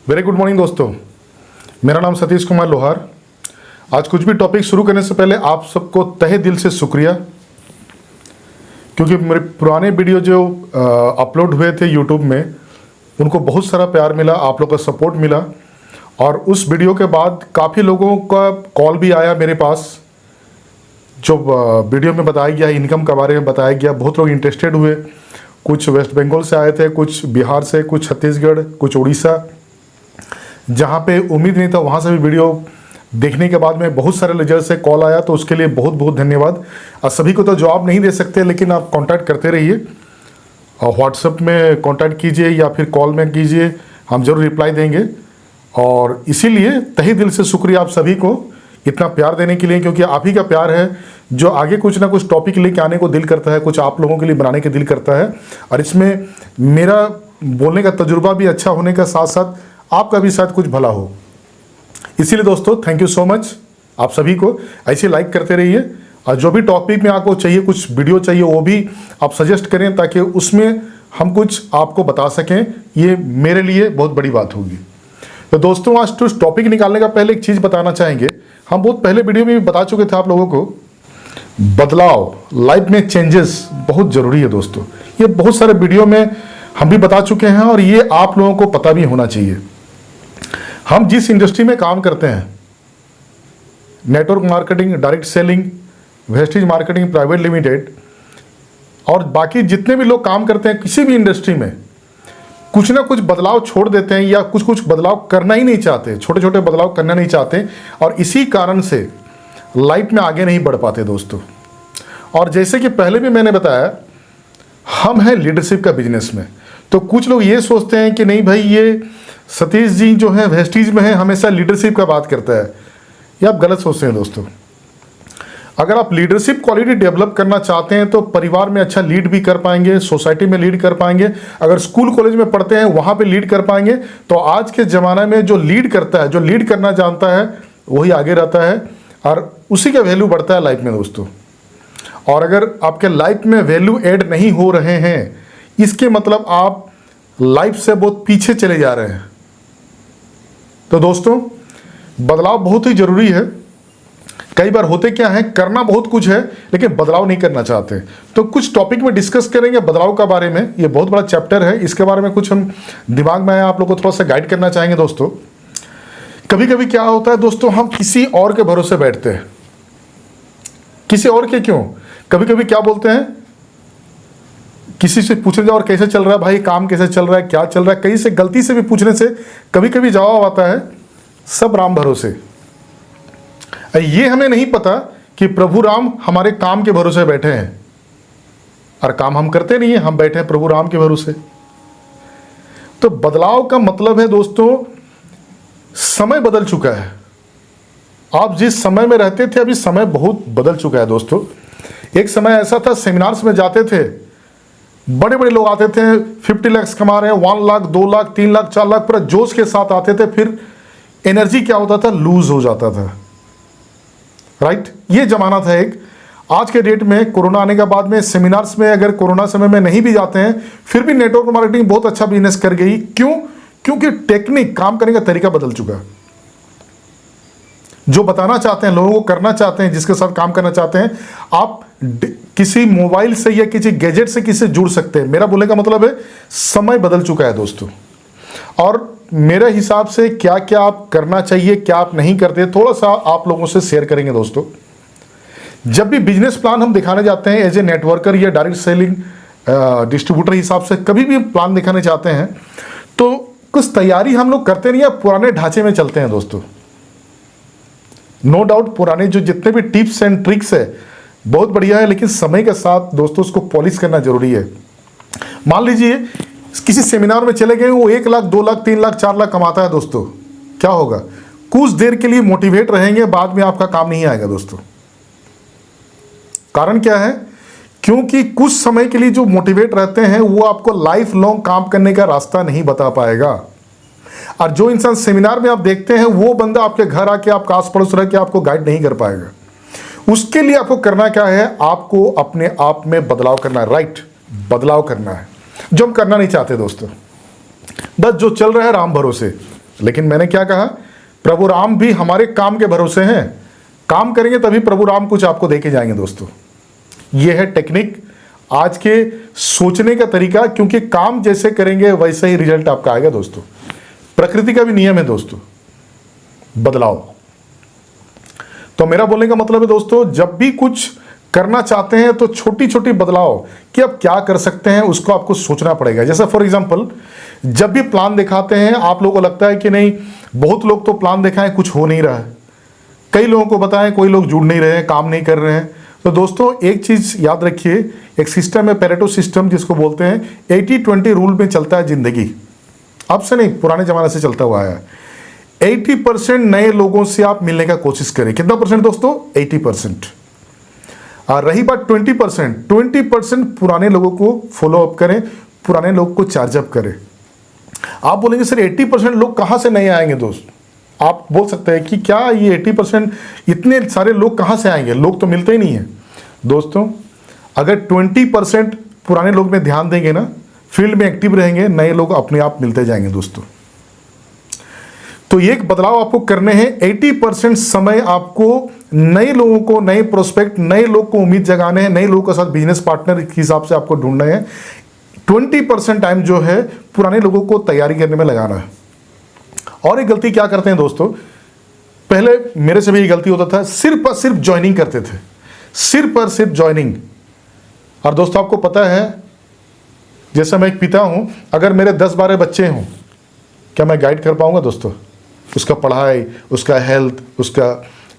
Very good morning दोस्तों, मेरा नाम सतीश कुमार लोहार। आज कुछ भी टॉपिक शुरू करने से पहले आप सबको तहे दिल से शुक्रिया, क्योंकि मेरे पुराने वीडियो जो अपलोड हुए थे यूट्यूब में उनको बहुत सारा प्यार मिला, आप लोग का सपोर्ट मिला। और उस वीडियो के बाद काफ़ी लोगों का कॉल भी आया मेरे पास, जो वीडियो में बताया गया इनकम के बारे में बताया गया। बहुत लोग इंटरेस्टेड हुए, कुछ वेस्ट बंगाल से आए थे, कुछ बिहार से, कुछ छत्तीसगढ़, कुछ उड़ीसा, जहाँ पे उम्मीद नहीं था वहाँ से भी वीडियो देखने के बाद में बहुत सारे लेजर से कॉल आया, तो उसके लिए बहुत बहुत धन्यवाद। और सभी को तो जवाब नहीं दे सकते, लेकिन आप कांटेक्ट करते रहिए और व्हाट्सएप में कांटेक्ट कीजिए या फिर कॉल में कीजिए, हम जरूर रिप्लाई देंगे। और इसीलिए तहे दिल से शुक्रिया आप सभी को इतना प्यार देने के लिए, क्योंकि आप ही का प्यार है जो आगे कुछ ना कुछ टॉपिक लेके आने को दिल करता है, कुछ आप लोगों के लिए बनाने के दिल करता है। और इसमें मेरा बोलने का तजुर्बा भी अच्छा होने का साथ साथ आपका भी शायद कुछ भला हो। इसीलिए दोस्तों थैंक यू सो मच, आप सभी को ऐसे लाइक करते रहिए। और जो भी टॉपिक में आपको चाहिए, कुछ वीडियो चाहिए, वो भी आप सजेस्ट करें ताकि उसमें हम कुछ आपको बता सकें। ये मेरे लिए बहुत बड़ी बात होगी। तो दोस्तों आज तो टॉपिक निकालने का पहले एक चीज़ बताना चाहेंगे। हम बहुत पहले वीडियो में भी बता चुके थे आप लोगों को, बदलाव, लाइफ में चेंजेस बहुत ज़रूरी है दोस्तों। ये बहुत सारे वीडियो में हम भी बता चुके हैं और ये आप लोगों को पता भी होना चाहिए। हम जिस इंडस्ट्री में काम करते हैं, network marketing, direct selling, wastage marketing private limited, और बाकी जितने भी लोग काम करते हैं किसी भी इंडस्ट्री में, कुछ ना कुछ बदलाव छोड़ देते हैं या कुछ कुछ बदलाव करना ही नहीं चाहते, छोटे छोटे बदलाव करना नहीं चाहते, और इसी कारण से लाइफ में आगे नहीं बढ़ पाते दोस्तों। और जैसे कि पहले भी मैंने बताया, हम हैं लीडरशिप का बिजनेस में। तो कुछ लोग ये सोचते हैं कि नहीं भाई, ये सतीश जी जो है वेस्टीज में है, हमेशा लीडरशिप का बात करता है। ये आप गलत सोचते हैं दोस्तों। अगर आप लीडरशिप क्वालिटी डेवलप करना चाहते हैं तो परिवार में अच्छा लीड भी कर पाएंगे, सोसाइटी में लीड कर पाएंगे, अगर स्कूल कॉलेज में पढ़ते हैं वहाँ पे लीड कर पाएंगे। तो आज के ज़माने में जो लीड करता है, जो लीड करना जानता है, वही आगे रहता है और उसी का वैल्यू बढ़ता है लाइफ में दोस्तों। और अगर आपके लाइफ में वैल्यू ऐड नहीं हो रहे हैं, इसके मतलब आप लाइफ से बहुत पीछे चले जा रहे हैं। तो दोस्तों बदलाव बहुत ही जरूरी है। कई बार होते क्या है, करना बहुत कुछ है लेकिन बदलाव नहीं करना चाहते। तो कुछ टॉपिक में डिस्कस करेंगे बदलाव का बारे में। ये बहुत बड़ा चैप्टर है, इसके बारे में कुछ हम दिमाग में आया, आप लोग को थोड़ा सा गाइड करना चाहेंगे दोस्तों। कभी कभी क्या होता है दोस्तों, हम किसी और के भरोसे बैठते हैं। किसी और के क्यों, कभी कभी क्या बोलते हैं, किसी से पूछने जाओ और कैसे चल रहा है भाई, काम कैसे चल रहा है, क्या चल रहा है, कहीं से गलती से भी पूछने से कभी कभी जवाब आता है सब राम भरोसे। ये हमें नहीं पता कि प्रभु राम हमारे काम के भरोसे बैठे हैं, और काम हम करते नहीं है, हम बैठे हैं प्रभु राम के भरोसे। तो बदलाव का मतलब है दोस्तों, समय बदल चुका है। आप जिस समय में रहते थे, अभी समय बहुत बदल चुका है दोस्तों। एक समय ऐसा था, सेमिनार्स में जाते थे, बड़े बड़े लोग आते थे, 50 लाख कमा रहे हैं, 1 लाख, 2 लाख, 3 लाख, 4 लाख, पूरा जोश के साथ आते थे। फिर एनर्जी क्या होता था, लूज हो जाता था। राइट, ये जमाना था एक। आज के डेट में कोरोना आने के बाद में सेमिनार्स में अगर कोरोना समय में नहीं भी जाते हैं, फिर भी नेटवर्क मार्केटिंग बहुत अच्छा बिजनेस कर गई। क्यों? क्योंकि टेक्निक, काम करने का तरीका बदल चुका है। जो बताना चाहते हैं, लोगों को करना चाहते हैं, जिसके साथ काम करना चाहते हैं, आप किसी मोबाइल से या किसी गैजेट से किसी जुड़ सकते हैं। मेरा बोलने का मतलब है समय बदल चुका है दोस्तों। और मेरे हिसाब से क्या क्या आप करना चाहिए, क्या आप नहीं करते, थोड़ा सा आप लोगों से शेयर करेंगे दोस्तों। जब भी बिजनेस प्लान हम दिखाने जाते हैं एज ए नेटवर्कर या डायरेक्ट सेलिंग डिस्ट्रीब्यूटर हिसाब से कभी भी प्लान दिखाने चाहते हैं, तो कुछ तैयारी हम लोग करते नहीं है, पुराने ढांचे में चलते हैं दोस्तों। नो डाउट पुराने जो जितने भी टिप्स एंड ट्रिक्स है बहुत बढ़िया है, लेकिन समय के साथ दोस्तों उसको पॉलिश करना जरूरी है। मान लीजिए किसी सेमिनार में चले गए, वो 1 लाख, 2 लाख, 3 लाख, 4 लाख कमाता है दोस्तों, क्या होगा? कुछ देर के लिए मोटिवेट रहेंगे, बाद में आपका काम नहीं आएगा दोस्तों। कारण क्या है? क्योंकि कुछ समय के लिए जो मोटिवेट रहते हैं वो आपको लाइफ लॉन्ग काम करने का रास्ता नहीं बता पाएगा। और जो इंसान सेमिनार में आप देखते हैं, वो बंदा आपके घर आके, आपका आस पड़ोस रह के आपको गाइड नहीं कर पाएगा। उसके लिए आपको करना क्या है? आपको अपने आप में बदलाव करना है। राइट, बदलाव करना है, जो हम करना नहीं चाहते दोस्तों। बस जो चल रहा है राम भरोसे, लेकिन मैंने क्या कहा, प्रभु राम भी हमारे काम के भरोसे हैं, काम करेंगे तभी प्रभु राम कुछ आपको दे के जाएंगे दोस्तों। यह है टेक्निक, आज के सोचने का तरीका, क्योंकि काम जैसे करेंगे वैसे ही रिजल्ट आपका आएगा दोस्तों। प्रकृति का भी नियम है दोस्तों, बदलाव। तो मेरा बोलने का मतलब है दोस्तों, जब भी कुछ करना चाहते हैं तो छोटी छोटी बदलाव कि आप क्या कर सकते हैं उसको आपको सोचना पड़ेगा। जैसे फॉर एग्जांपल, जब भी प्लान दिखाते हैं आप लोगों को लगता है कि नहीं, बहुत लोग तो प्लान दिखाएं कुछ हो नहीं रहा है, कई लोगों को बताएं कोई लोग जुड़ नहीं रहे हैं, काम नहीं कर रहे हैं। तो दोस्तों एक चीज याद रखिए, एक सिस्टम है पेरेटो सिस्टम जिसको बोलते हैं, 80-20 रूल में चलता है जिंदगी, अब से नहीं पुराने जमाने से चलता हुआ है। 80% नए लोगों से आप मिलने का कोशिश करें। कितना परसेंट दोस्तों? 80%। और रही बात 20% पुराने लोगों को फॉलो अप करें, पुराने लोगों को चार्ज अप करें। आप बोलेंगे सर 80% लोग कहां से नए आएंगे दोस्त? आप बोल सकते हैं कि क्या ये 80% इतने सारे लोग कहां से आएंगे, लोग तो मिलते ही नहीं है। दोस्तों अगर 20% पुराने लोग में ध्यान देंगे ना, फील्ड में एक्टिव रहेंगे, नए लोग अपने आप मिलते जाएंगे दोस्तों। तो ये एक बदलाव आपको करने हैं। 80% समय आपको नए लोगों को, नए प्रोस्पेक्ट, नए लोग को उम्मीद जगाने हैं, नए लोगों के साथ बिजनेस पार्टनर के हिसाब से आपको ढूंढना है। 20% टाइम जो है पुराने लोगों को तैयारी करने में लगाना है। और एक गलती क्या करते हैं दोस्तों, पहले मेरे से भी ये गलती होता था, सिर्फ और सिर्फ ज्वाइनिंग करते थे, सिर्फ और सिर्फ ज्वाइनिंग। और दोस्तों आपको पता है, जैसे मैं एक पिता हूं, अगर मेरे 10-12 बच्चे हों, क्या मैं गाइड कर पाऊंगा दोस्तों? उसका पढ़ाई, उसका हेल्थ, उसका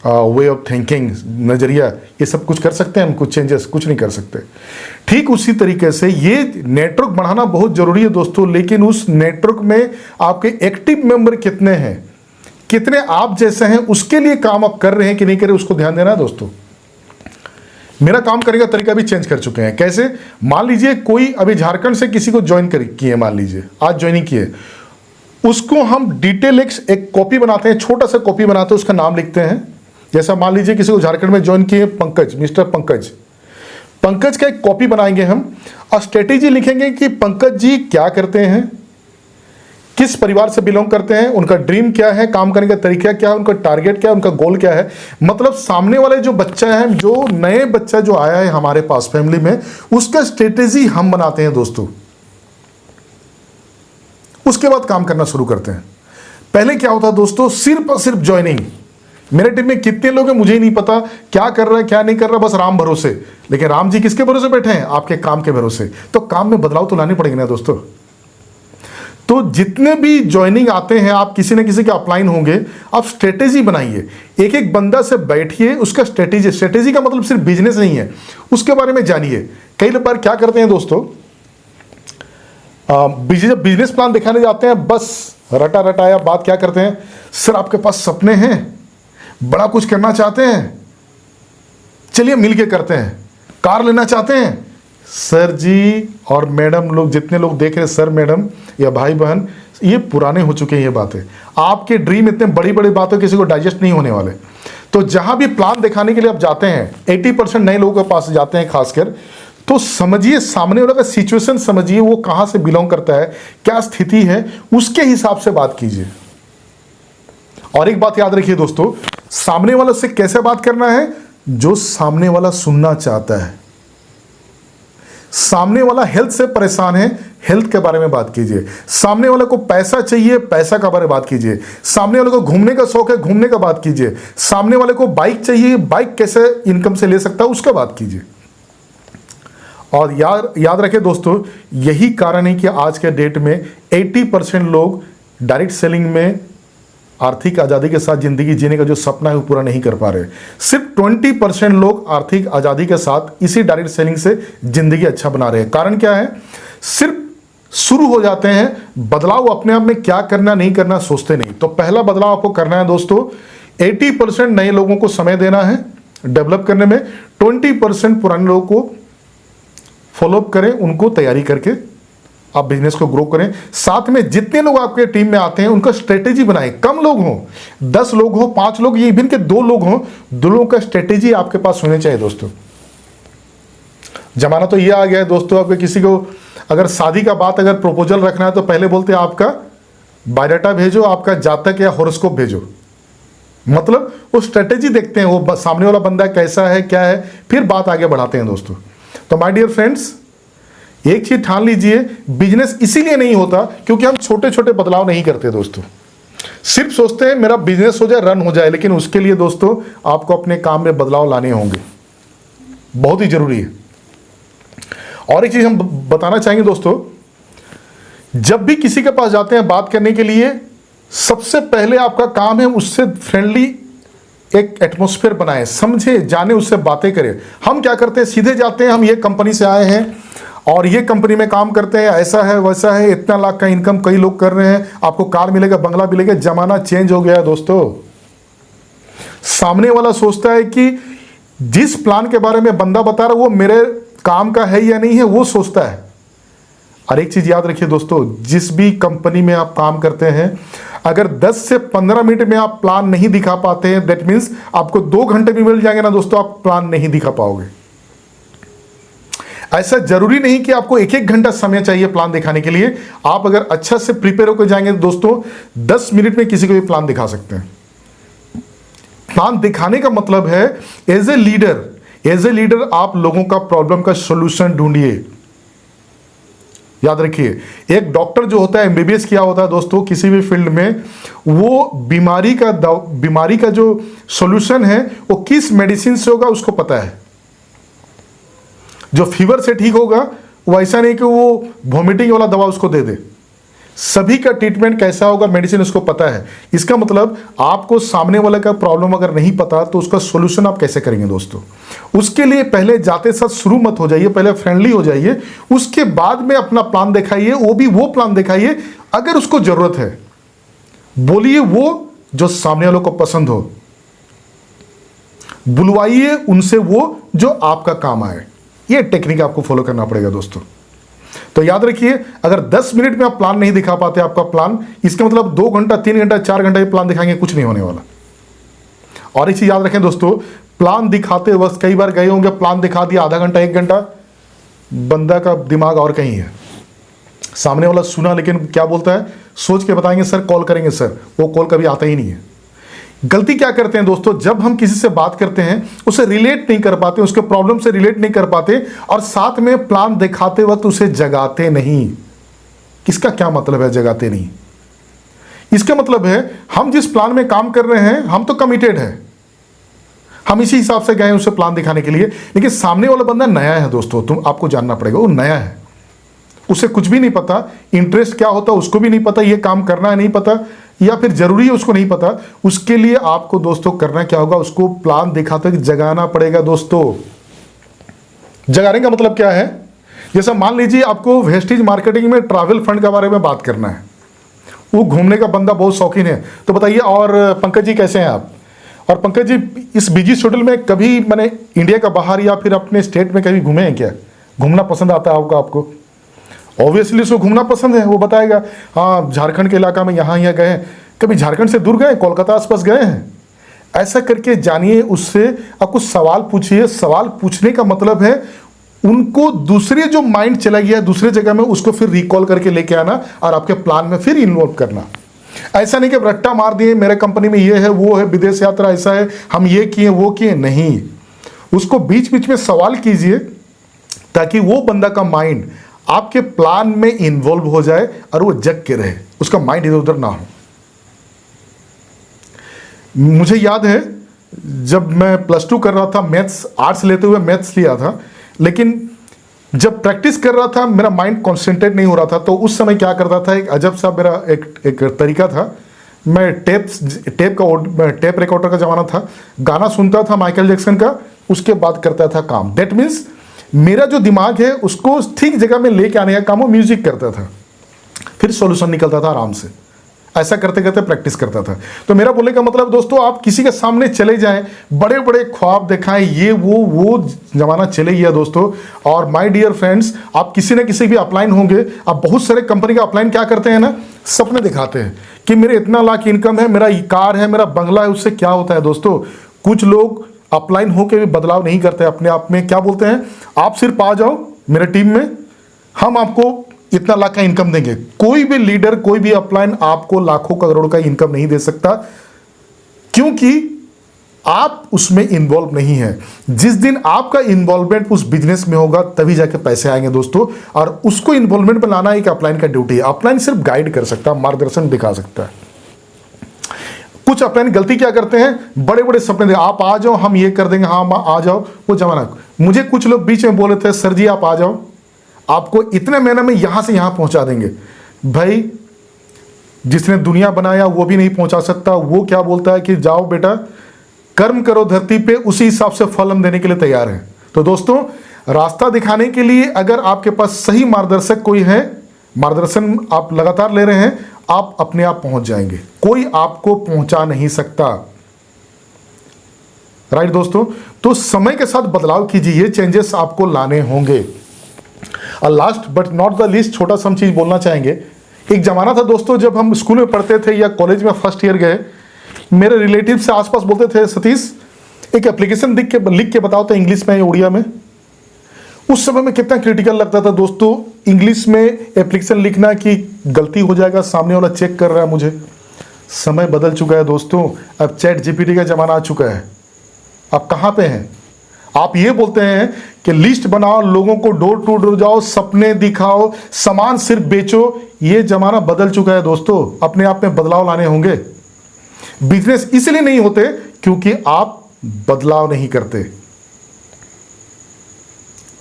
वे ऑफ थिंकिंग, नज़रिया, ये सब कुछ कर सकते हैं हम? कुछ चेंजेस कुछ नहीं कर सकते। ठीक उसी तरीके से ये नेटवर्क बढ़ाना बहुत ज़रूरी है दोस्तों, लेकिन उस नेटवर्क में आपके एक्टिव मेंबर कितने हैं, कितने आप जैसे हैं, उसके लिए काम आप कर रहे हैं कि नहीं कर रहे, उसको ध्यान देना है दोस्तों। मेरा काम करने का तरीका भी चेंज कर चुके हैं। कैसे? मान लीजिए कोई अभी झारखंड से किसी को ज्वाइन किए, मान लीजिए आज ज्वाइनिंग किए, उसको हम डिटेल एक कॉपी बनाते हैं, छोटा सा कॉपी बनाते हैं, उसका नाम लिखते हैं। जैसा मान लीजिए किसी को झारखंड में ज्वाइन किए पंकज, मिस्टर पंकज का एक कॉपी बनाएंगे हम, और स्ट्रेटेजी लिखेंगे कि पंकज जी क्या करते हैं, किस परिवार से बिलोंग करते हैं, उनका ड्रीम क्या है, काम करने का तरीका क्या है, उनका टारगेट क्या है, उनका गोल क्या है। मतलब सामने वाले जो बच्चा है, जो नए बच्चा जो आया है हमारे पास फैमिली में, उसका स्ट्रेटेजी हम बनाते हैं दोस्तों। उसके बाद काम करना शुरू करते हैं। पहले क्या होता दोस्तों, सिर्फ और सिर्फ ज्वाइनिंग। मेरे टीम में कितने लोग हैं मुझे ही नहीं पता, क्या कर रहा है क्या नहीं कर रहा, बस राम भरोसे। लेकिन राम जी किसके भरोसे बैठे हैं? आपके काम के भरोसे। तो काम में बदलाव तो लाने पड़ेंगे ना दोस्तों। तो जितने भी ज्वाइनिंग आते हैं, आप किसी न किसी के अपलाइन होंगे, आप स्ट्रेटेजी बनाइए, एक एक बंदा से बैठिए, उसका स्ट्रेटेजी का मतलब सिर्फ बिजनेस नहीं है, उसके बारे में जानिए। कई बार क्या करते हैं दोस्तों, बिजनेस प्लान दिखाने जाते हैं, बस रटाया बात क्या करते हैं, सर आपके पास सपने हैं, बड़ा कुछ करना चाहते हैं, चलिए मिलके करते हैं, कार लेना चाहते हैं, सर जी और मैडम लोग, जितने लोग देख रहे हैं, सर मैडम या भाई बहन, ये पुराने हो चुके हैं ये बातें। आपके ड्रीम इतने बड़ी बड़ी बातें किसी को डाइजेस्ट नहीं होने वाले। तो जहां भी प्लान दिखाने के लिए आप जाते हैं, 80% नए लोगों के पास जाते हैं खासकर, तो समझिए सामने वाला का सिचुएशन, समझिए वो कहां से बिलोंग करता है, क्या स्थिति है, उसके हिसाब से बात कीजिए। और एक बात याद रखिए दोस्तों, सामने वाले से कैसे बात करना है, जो सामने वाला सुनना चाहता है। सामने वाला हेल्थ से परेशान है, हेल्थ के बारे में बात कीजिए। सामने वाले को पैसा चाहिए, पैसा के बारे में बात कीजिए। सामने वाले को घूमने का शौक है, घूमने का बात कीजिए। सामने वाले को बाइक चाहिए, बाइक कैसे इनकम से ले सकता है, उसका बात कीजिए। और याद रखें दोस्तों, यही कारण है कि आज के डेट में 80% लोग डायरेक्ट सेलिंग में आर्थिक आज़ादी के साथ ज़िंदगी जीने का जो सपना है वो पूरा नहीं कर पा रहे। सिर्फ 20% लोग आर्थिक आज़ादी के साथ इसी डायरेक्ट सेलिंग से ज़िंदगी अच्छा बना रहे हैं। कारण क्या है, सिर्फ शुरू हो जाते हैं, बदलाव अपने आप में क्या करना नहीं करना सोचते नहीं। तो पहला बदलाव आपको करना है दोस्तों, 80% नए लोगों को समय देना है डेवलप करने में, 20% पुराने लोगों को फॉलोअप करें, उनको तैयारी करके आप बिजनेस को ग्रो करें। साथ में जितने लोग आपके टीम में आते हैं उनका स्ट्रेटेजी बनाएं। कम लोग हों, 10 लोग हो, 5 लोग, ये इवन के 2 लोग हों, 2 लोगों का स्ट्रेटेजी आपके पास होने चाहिए दोस्तों। जमाना तो ये आ गया है दोस्तों, आपके किसी को अगर शादी का बात, अगर प्रपोजल रखना है तो पहले बोलते हैं आपका बायोडाटा भेजो, आपका जातक या हॉरोस्कोप भेजो। मतलब वो स्ट्रेटेजी देखते हैं, वो सामने वाला बंदा कैसा है, क्या है, फिर बात आगे बढ़ाते हैं दोस्तों। तो माय डियर फ्रेंड्स, एक चीज ठान लीजिए, बिजनेस इसीलिए नहीं होता क्योंकि हम छोटे छोटे बदलाव नहीं करते दोस्तों। सिर्फ सोचते हैं मेरा बिजनेस हो जाए, रन हो जाए, लेकिन उसके लिए दोस्तों आपको अपने काम में बदलाव लाने होंगे, बहुत ही जरूरी है। और एक चीज हम बताना चाहेंगे दोस्तों, जब भी किसी के पास जाते हैं बात करने के लिए, सबसे पहले आपका काम है उससे फ्रेंडली एक एटमॉस्फेयर बनाएं, समझे, जाने, उससे बातें करें। हम क्या करते हैं, सीधे जाते हैं, हम ये कंपनी से आए हैं और ये कंपनी में काम करते हैं, ऐसा है वैसा है, इतना लाख का इनकम कई लोग कर रहे हैं, आपको कार मिलेगा, बंगला मिलेगा। जमाना चेंज हो गया है दोस्तों। सामने वाला सोचता है कि जिस प्लान के बारे में बंदा बता रहा है वो मेरे काम का है या नहीं है, वो सोचता है। और एक चीज याद रखिए दोस्तों, जिस भी कंपनी में आप काम करते हैं, अगर 10 से 15 मिनट में आप प्लान नहीं दिखा पाते हैं, दैट मीन्स आपको 2 घंटे भी मिल जाएंगे ना दोस्तों, आप प्लान नहीं दिखा पाओगे। ऐसा जरूरी नहीं कि आपको 1-1 घंटा समय चाहिए प्लान दिखाने के लिए। आप अगर अच्छा से प्रिपेयर होकर जाएंगे दोस्तों, 10 मिनट में किसी को भी प्लान दिखा सकते हैं। प्लान दिखाने का मतलब है एज ए लीडर आप लोगों का प्रॉब्लम का सॉल्यूशन ढूंढिए। याद रखिए, एक डॉक्टर जो होता है, एमबीबीएस किया होता है दोस्तों किसी भी फील्ड में, वो बीमारी का जो सॉल्यूशन है वो किस मेडिसिन से होगा उसको पता है। जो फीवर से ठीक होगा वो ऐसा नहीं कि वो वॉमिटिंग वाला दवा उसको दे दे। सभी का ट्रीटमेंट कैसा होगा, मेडिसिन उसको पता है। इसका मतलब आपको सामने वाले का प्रॉब्लम अगर नहीं पता तो उसका सॉल्यूशन आप कैसे करेंगे दोस्तों। उसके लिए पहले जाते साथ शुरू मत हो जाइए, पहले फ्रेंडली हो जाइए, उसके बाद में अपना प्लान दिखाइए, वो भी वो प्लान दिखाइए अगर उसको जरूरत है। बोलिए वो जो सामने वालों को पसंद हो, बुलवाइए उनसे वो जो आपका काम आए। ये टेक्निक आपको फॉलो करना पड़ेगा दोस्तों। तो याद रखिए, अगर 10 मिनट में आप प्लान नहीं दिखा पाते आपका प्लान, इसका मतलब 2 घंटा, 3 घंटा, 4 घंटा ये प्लान दिखाएंगे, कुछ नहीं होने वाला। और एक चीज याद रखें दोस्तों, प्लान दिखाते वक्त कई बार गए होंगे, प्लान दिखा दिया आधा घंटा 1 घंटा, बंदा का दिमाग और कहीं है। सामने वाला सुना लेकिन क्या बोलता है, सोच के बताएंगे सर, कॉल करेंगे सर, वो कॉल कभी आता ही नहीं है। गलती क्या करते हैं दोस्तों, जब हम किसी से बात करते हैं उसे रिलेट नहीं कर पाते, उसके प्रॉब्लम से रिलेट नहीं कर पाते, और साथ में प्लान दिखाते वक्त उसे जगाते नहीं। इसका क्या मतलब है जगाते नहीं? इसका मतलब है हम जिस प्लान में काम कर रहे हैं हम तो कमिटेड है, हम इसी हिसाब से गए उसे प्लान दिखाने के लिए, लेकिन सामने वाला बंदा नया है दोस्तों, आपको जानना पड़ेगा, वो नया है, उसे कुछ भी नहीं पता, इंटरेस्ट क्या होता है उसको भी नहीं पता, ये काम करना है नहीं पता, या फिर जरूरी है उसको नहीं पता। उसके लिए आपको दोस्तों करना क्या होगा, उसको प्लान दिखाते जगाना पड़ेगा दोस्तों। जगाने का मतलब क्या है, जैसा मान लीजिए आपको वेस्टेज मार्केटिंग में ट्रैवल फंड के बारे में बात करना है, वो घूमने का बंदा बहुत शौकीन है, तो बताइए और पंकज जी कैसे हैं आप? और पंकज जी इस बिजी शेड्यूल में कभी मैंने इंडिया का बाहर या फिर अपने स्टेट में कभी घूमे हैं क्या? घूमना पसंद आता है आपको? ऑब्वियसली उसको घूमना पसंद है, वो बताएगा हाँ झारखंड के इलाका में यहाँ गए हैं, कभी झारखंड से दूर गए, कोलकाता आसपास गए हैं। ऐसा करके जानिए उससे, आप कुछ सवाल पूछिए। सवाल पूछने का मतलब है उनको दूसरे जो माइंड चला गया दूसरे जगह में, उसको फिर रिकॉल करके लेके आना और आपके प्लान में फिर इन्वॉल्व करना। ऐसा नहीं कि रट्टा मार दिए मेरे कंपनी में ये है वो है, विदेश यात्रा ऐसा है, हम ये किए वो किए, नहीं। उसको बीच बीच में सवाल कीजिए ताकि वो बंदा का माइंड आपके प्लान में इन्वॉल्व हो जाए और वो जग के रहे, उसका माइंड इधर उधर ना हो। मुझे याद है जब मैं +2 कर रहा था, मैथ्स आर्ट्स लेते हुए मैथ्स लिया था, लेकिन जब प्रैक्टिस कर रहा था मेरा माइंड कॉन्सेंट्रेट नहीं हो रहा था, तो उस समय क्या करता था, एक अजब सा मेरा एक तरीका था। मैं टेप रिकॉर्डर का ज़माना था, गाना सुनता था माइकल जैक्सन का, उसके बाद करता था काम। दैट मीन्स मेरा जो दिमाग है उसको ठीक जगह में लेके आने का काम वो म्यूजिक करता था, फिर सॉल्यूशन निकलता था आराम से। ऐसा करते करते प्रैक्टिस करता था। तो मेरा बोलने का मतलब दोस्तों, आप किसी के सामने चले जाएं, बड़े बड़े ख्वाब दिखाएं, ये वो जमाना चले गया दोस्तों। और माय डियर फ्रेंड्स, आप किसी न किसी भी अपलाइन होंगे, आप बहुत सारे कंपनी का अपलाइन क्या करते हैं ना, सपने दिखाते हैं कि मेरे इतना लाख इनकम है, मेरा कार है, मेरा बंगला है। उससे क्या होता है दोस्तों, कुछ लोग अपलाइन होकर भी बदलाव नहीं करते अपने आप में। क्या बोलते हैं, आप सिर्फ आ जाओ मेरे टीम में, हम आपको इतना लाख का इनकम देंगे। कोई भी लीडर, कोई भी अपलाइन आपको लाखों करोड़ों का इनकम नहीं दे सकता, क्योंकि आप उसमें इन्वॉल्व नहीं है। जिस दिन आपका इन्वॉल्वमेंट उस बिजनेस में होगा तभी जाके पैसे आएंगे दोस्तों, और उसको इन्वॉल्वमेंट में लाना एक अपलाइन का ड्यूटी है। अपलाइन सिर्फ गाइड कर सकता है, मार्गदर्शन दिखा सकता है। कुछ अपलाइन गलती क्या करते हैं, बड़े बड़े सपने दे, आप आ जाओ हम ये कर देंगे, हाँ आ जाओ, वो जमाना। मुझे कुछ लोग बीच में बोले थे, सर जी आप आ जाओ, आपको इतने महीने में यहां से यहां पहुंचा देंगे। भाई जिसने दुनिया बनाया वो भी नहीं पहुंचा सकता। वो क्या बोलता है कि जाओ बेटा कर्म करो धरती पे, उसी हिसाब से फल हम देने के लिए तैयार हैं। तो दोस्तों, रास्ता दिखाने के लिए अगर आपके पास सही मार्गदर्शक कोई है, मार्गदर्शन आप लगातार ले रहे हैं, आप अपने आप पहुंच जाएंगे। कोई आपको पहुंचा नहीं सकता। राइट दोस्तों, तो समय के साथ बदलाव कीजिए, ये चेंजेस आपको लाने होंगे। और last but not the least, छोटा सा हम चीज बोलना चाहेंगे। एक जमाना था दोस्तों, जब हम स्कूल में पढ़ते थे या कॉलेज में फर्स्ट ईयर गए, मेरे रिलेटिव से आसपास बोलते थे, सतीश एक एप्लीकेशन लिख के बताओ तो इंग्लिश में या उड़िया में। उस समय में कितना क्रिटिकल लगता था दोस्तों, इंग्लिश में एप्लीकेशन लिखना कि गलती हो जाएगा, सामने वाला चेक कर रहा है मुझे। समय बदल चुका है दोस्तों, अब चैट जीपीटी का जमाना आ चुका है। आप कहाँ पे हैं? आप ये बोलते हैं कि लिस्ट बनाओ, लोगों को डोर टू डोर जाओ, सपने दिखाओ, सामान सिर्फ बेचो। ये जमाना बदल चुका है दोस्तों, अपने आप में बदलाव लाने होंगे। बिजनेस इसलिए नहीं होते क्योंकि आप बदलाव नहीं करते।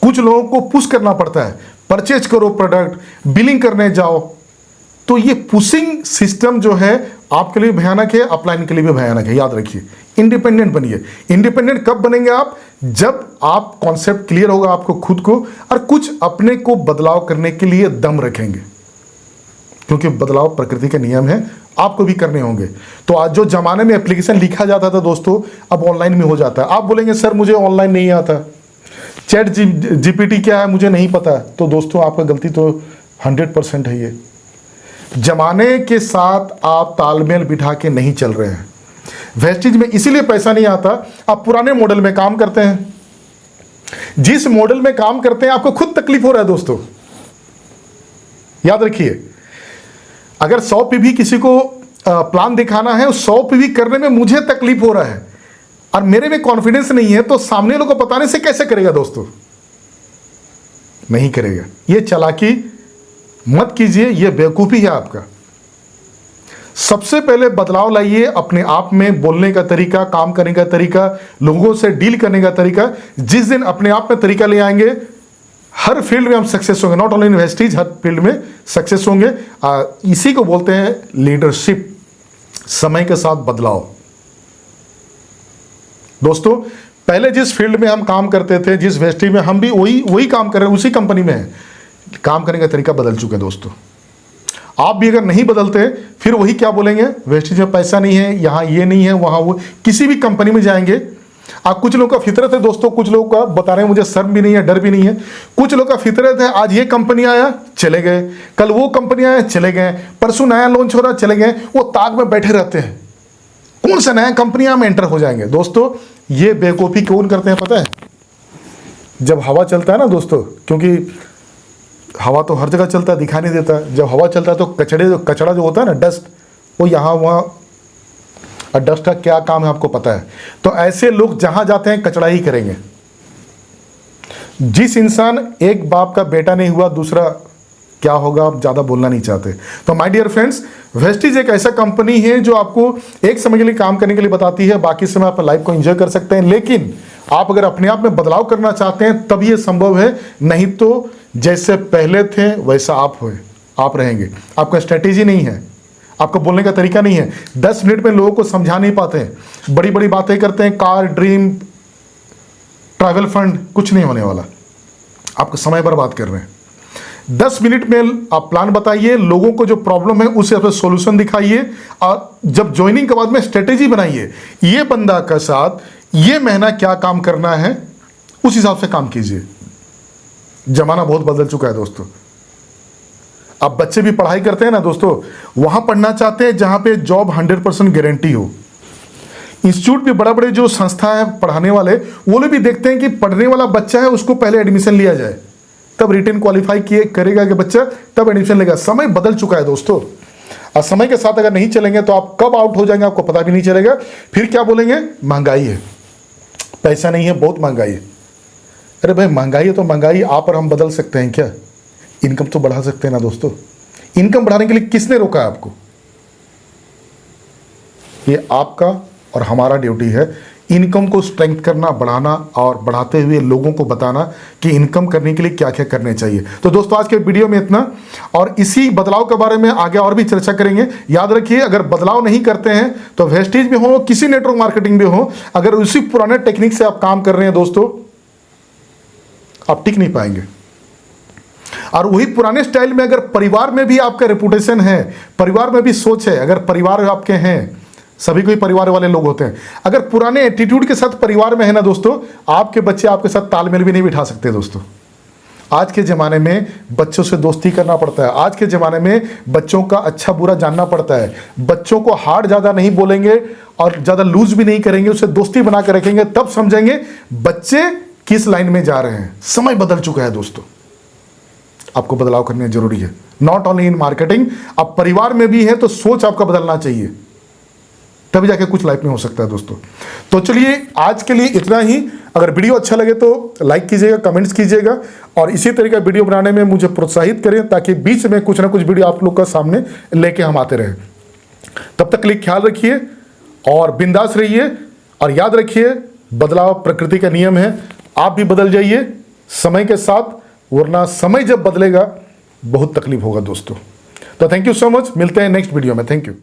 कुछ लोगों को पुश करना पड़ता है, परचेज करो प्रोडक्ट, बिलिंग करने जाओ। तो ये पुशिंग सिस्टम जो है आपके लिए भयानक है, अपलाइन के लिए भी भयानक है। याद रखिए, इंडिपेंडेंट बनिए। इंडिपेंडेंट कब बनेंगे आप? जब आप कॉन्सेप्ट क्लियर होगा आपको खुद को, और कुछ अपने को बदलाव करने के लिए दम रखेंगे, क्योंकि बदलाव प्रकृति के नियम है, आपको भी करने होंगे। तो आज जो जमाने में एप्लीकेशन लिखा जाता था दोस्तों, अब ऑनलाइन में हो जाता है। आप बोलेंगे सर मुझे ऑनलाइन नहीं आता, चैट जीपीटी क्या है मुझे नहीं पता। तो दोस्तों आपका गलती तो 100% है। ये जमाने के साथ आप तालमेल बिठा के नहीं चल रहे हैं। वेस्टेज में इसीलिए पैसा नहीं आता, आप पुराने मॉडल में काम करते हैं। जिस मॉडल में काम करते हैं आपको खुद तकलीफ हो रहा है दोस्तों। याद रखिए, अगर 100 पीवी किसी को प्लान दिखाना है, 100 पीवी करने में मुझे तकलीफ हो रहा है और मेरे में कॉन्फिडेंस नहीं है, तो सामने लोगों को बताने से कैसे करेगा दोस्तों? नहीं करेगा। ये चालाकी मत कीजिए, ये बेवकूफी है आपका। सबसे पहले बदलाव लाइए अपने आप में, बोलने का तरीका, काम करने का तरीका, लोगों से डील करने का तरीका। जिस दिन अपने आप में तरीका ले आएंगे, हर फील्ड में हम सक्सेस होंगे। नॉट ओनली इन्वेस्टीज, हर फील्ड में सक्सेस होंगे। इसी को बोलते हैं लीडरशिप, समय के साथ बदलाव। दोस्तों, पहले जिस फील्ड में हम काम करते थे, जिस वेस्टी में, हम भी वही काम कर रहे हैं, उसी कंपनी में है। काम करने का तरीका बदल चुका है दोस्तों। आप भी अगर नहीं बदलते, फिर वही क्या बोलेंगे, वेस्टेज में पैसा नहीं है, यहाँ ये नहीं है, वहाँ वो। किसी भी कंपनी में जाएंगे, आप कुछ लोगों का फितरत है दोस्तों, कुछ लोगों का बता रहे हैं मुझे शर्म भी नहीं है, डर भी नहीं है। कुछ लोगों का फितरत है, आज ये कंपनी आया चले गए, कल वो कंपनी आया चले गए, परसों नया लॉन्च हो रहा चले गए। वो ताक में बैठे रहते हैं, कौन सा नया कंपनियां में एंटर हो जाएंगे। दोस्तों ये बेवकूफ़ी कौन करते हैं पता है? जब हवा चलता है ना दोस्तों, क्योंकि हवा तो हर जगह चलता है, दिखाई नहीं देता। जब हवा चलता है तो कचड़ा जो होता है ना, डस्ट, वो यहाँ वहाँ, और डस्ट का क्या काम है आपको पता है। तो ऐसे लोग जहां जाते हैं कचड़ा ही करेंगे। जिस इंसान एक बाप का बेटा नहीं हुआ, दूसरा क्या होगा आप ज़्यादा बोलना नहीं चाहते। तो माय डियर फ्रेंड्स, वेस्टीज एक ऐसा कंपनी है जो आपको एक समय के लिए काम करने के लिए बताती है, बाकी समय आप लाइफ को एंजॉय कर सकते हैं। लेकिन आप अगर अपने आप में बदलाव करना चाहते हैं तब ये संभव है, नहीं तो जैसे पहले थे वैसा आप रहेंगे। आपका स्ट्रेटेजी नहीं है, आपका बोलने का तरीका नहीं है। 10 मिनट में लोगों को समझा नहीं पाते हैं, बड़ी बड़ी बातें करते हैं, कार, ड्रीम, ट्रैवल फंड, कुछ नहीं होने वाला। आपका समय बर्बाद कर रहे हैं। 10 मिनट में आप प्लान बताइए, लोगों को जो प्रॉब्लम है उसे अपना सॉल्यूशन दिखाइए, और जब ज्वाइनिंग के बाद में स्ट्रेटेजी बनाइए, ये बंदा का साथ ये महीना क्या काम करना है, उस हिसाब से काम कीजिए। जमाना बहुत बदल चुका है दोस्तों। अब बच्चे भी पढ़ाई करते हैं ना दोस्तों, वहां पढ़ना चाहते हैं जहां पे जॉब 100% गारंटी हो। इंस्टीट्यूट भी बड़ा बड़े जो संस्था है पढ़ाने वाले, वो लोग भी देखते हैं कि पढ़ने वाला बच्चा है उसको पहले एडमिशन लिया जाए। तब रिटेन क्वालिफाई किए करेगा कि बच्चा, तब एडमिशन लेगा। समय बदल चुका है दोस्तों, और समय के साथ अगर नहीं चलेंगे तो आप कब आउट हो जाएंगे आपको पता भी नहीं चलेगा। फिर क्या बोलेंगे, महंगाई है, पैसा नहीं है, बहुत महंगाई है। अरे भाई महंगाई है तो महंगाई आप और हम बदल सकते हैं क्या? इनकम तो बढ़ा सकते हैं ना दोस्तों। इनकम बढ़ाने के लिए किसने रोका है आपको? ये आपका और हमारा ड्यूटी है इनकम को स्ट्रेंथ करना, बढ़ाना, और बढ़ाते हुए लोगों को बताना कि इनकम करने के लिए क्या क्या करने चाहिए। तो दोस्तों आज के वीडियो में इतना, और इसी बदलाव के बारे में आगे और भी चर्चा करेंगे। याद रखिए, अगर बदलाव नहीं करते हैं तो वेस्टेज में हो, किसी नेटवर्क मार्केटिंग में हो, अगर उसी पुराने टेक्निक से आप काम कर रहे हैं दोस्तों, आप टिक नहीं पाएंगे। और वही पुराने स्टाइल में अगर परिवार में भी आपका रेपुटेशन है, परिवार में भी सोच है, अगर परिवार आपके हैं, सभी कोई परिवार वाले लोग होते हैं, अगर पुराने एटीट्यूड के साथ परिवार में है ना दोस्तों, आपके बच्चे आपके साथ तालमेल भी नहीं बिठा सकते दोस्तों। आज के ज़माने में बच्चों से दोस्ती करना पड़ता है, आज के ज़माने में बच्चों का अच्छा बुरा जानना पड़ता है। बच्चों को हार्ड ज़्यादा नहीं बोलेंगे और ज़्यादा लूज भी नहीं करेंगे, उससे दोस्ती बना कर रखेंगे, तब समझेंगे बच्चे किस लाइन में जा रहे हैं। समय बदल चुका है दोस्तों, आपको बदलाव करने जरूरी है। नॉट ओनली इन मार्केटिंग, अब परिवार में भी है तो सोच आपका बदलना चाहिए, तभी जाके कुछ लाइफ में हो सकता है दोस्तों। तो चलिए आज के लिए इतना ही। अगर वीडियो अच्छा लगे तो लाइक कीजिएगा, कमेंट्स कीजिएगा, और इसी तरह का वीडियो बनाने में मुझे प्रोत्साहित करें, ताकि बीच में कुछ ना कुछ वीडियो आप लोग का सामने लेके हम आते रहें। तब तक के लिए ख्याल रखिए और बिंदास रहिए, और याद रखिए बदलाव प्रकृति का नियम है। आप भी बदल जाइए समय के साथ, वरना समय जब बदलेगा बहुत तकलीफ होगा दोस्तों। तो थैंक यू सो मच, मिलते हैं नेक्स्ट वीडियो में। Thank you.